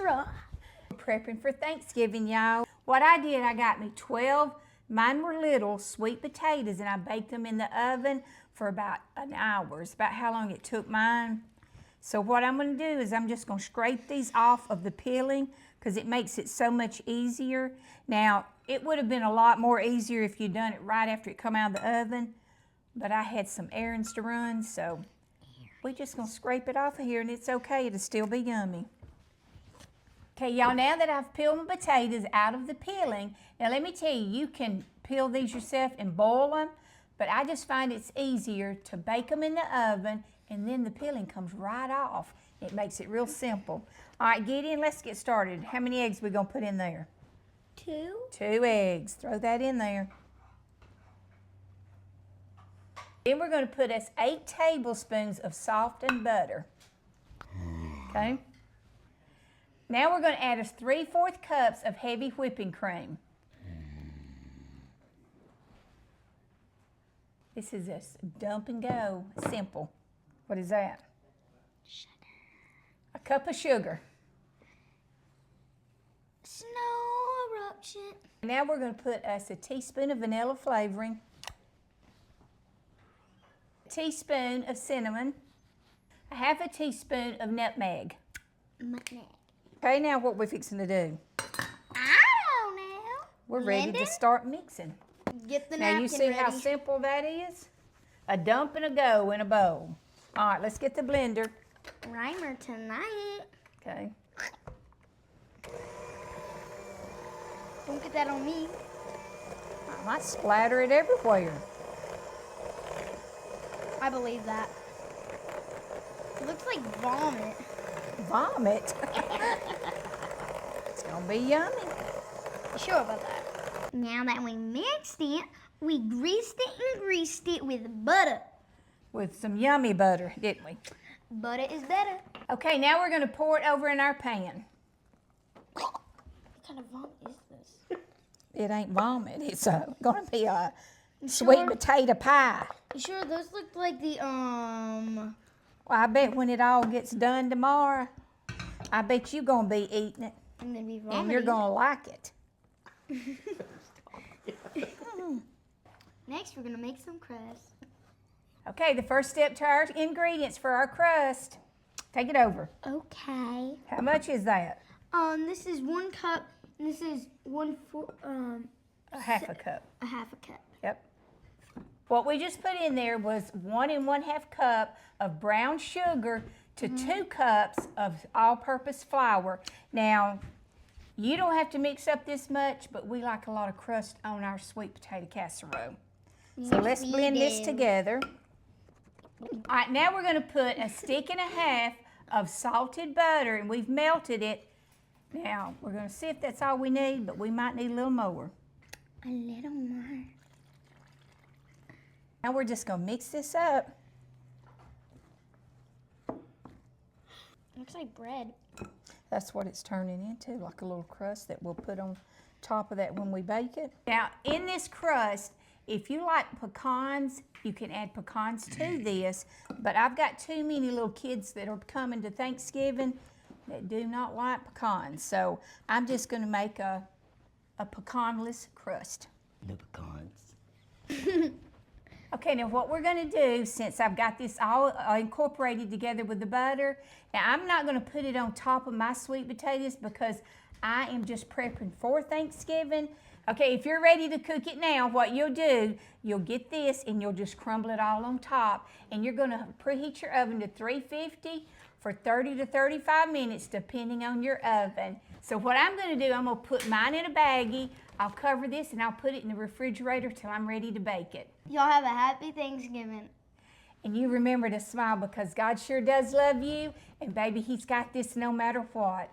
right. Prepping for Thanksgiving, y'all. What I did, I got me 12, mine were little, sweet potatoes, and I baked them in the oven for about an hour. It's about how long it took mine. So what I'm gonna do is I'm just gonna scrape these off of the peeling because it makes it so much easier. Now, it would have been a lot more easier if you'd done it right after it come out of the oven, but I had some errands to run, so we're just gonna scrape it off of here and it's okay, it'll still be yummy. Okay, y'all, now that I've peeled my potatoes out of the peeling, now let me tell you, you can peel these yourself and boil them, but I just find it's easier to bake them in the oven and then the peeling comes right off. It makes it real simple. All right, Gideon, let's get started. How many eggs we gonna put in there? 2. 2 eggs, throw that in there. Then we're gonna put us 8 tablespoons of softened butter, okay? Now we're going to add us 3/4 cups of heavy whipping cream. This is a dump and go, simple. What is that? Sugar. A cup of sugar. Snow eruption. Now we're going to put us a teaspoon of vanilla flavoring, a teaspoon of cinnamon, a 1/2 teaspoon of nutmeg. Nutmeg. Okay, now what we're fixing to do? I don't know. We're ready to start mixing. Get the Now napkin you see ready. how simple that is? A dump and a go in a bowl. All right, let's get the blender. Rhymer tonight. Okay. Don't get that on me. I might splatter it everywhere. I believe that. It looks like vomit. Vomit. It's gonna be yummy. Sure about that. Now that we mixed it, we greased it with butter. With some yummy butter, didn't we? Butter is better. Okay, now we're gonna pour it over in our pan. What kind of vomit is this? It ain't vomit. It's gonna be a sweet potato pie. You sure those look like the Well, I bet when it all gets done tomorrow, I bet you're gonna be eating it. I'm gonna be vomiting. And you're gonna like it. Next, we're gonna make some crust. Okay, the first step to our ingredients for our crust. Take it over. Okay. How much is that? This is 1 cup. And this is 1/4. A 1/2 cup. A 1/2 cup. Yep. What we just put in there was 1 1/2 cup of brown sugar to 2 cups of all-purpose flour. Now, you don't have to mix up this much, but we like a lot of crust on our sweet potato casserole. So let's blend this together. All right, now we're gonna put 1.5 sticks of salted butter, and we've melted it. Now, we're gonna see if that's all we need, but we might need a little more. A little more. Now we're just gonna mix this up. Looks like bread. That's what it's turning into, like a little crust that we'll put on top of that when we bake it. Now, in this crust, if you like pecans, you can add pecans to this, but I've got too many little kids that are coming to Thanksgiving that do not like pecans, so I'm just gonna make a pecanless crust. No pecans. Okay, now what we're gonna do, since I've got this all incorporated together with the butter, now I'm not gonna put it on top of my sweet potatoes because I am just prepping for Thanksgiving. Okay, if you're ready to cook it now, what you'll do, you'll get this and you'll just crumble it all on top, and you're gonna preheat your oven to 350 for 30 to 35 minutes, depending on your oven. So what I'm gonna do, I'm gonna put mine in a baggie, I'll cover this and I'll put it in the refrigerator till I'm ready to bake it. Y'all have a happy Thanksgiving. And you remember to smile because God sure does love you, and baby, He's got this no matter what.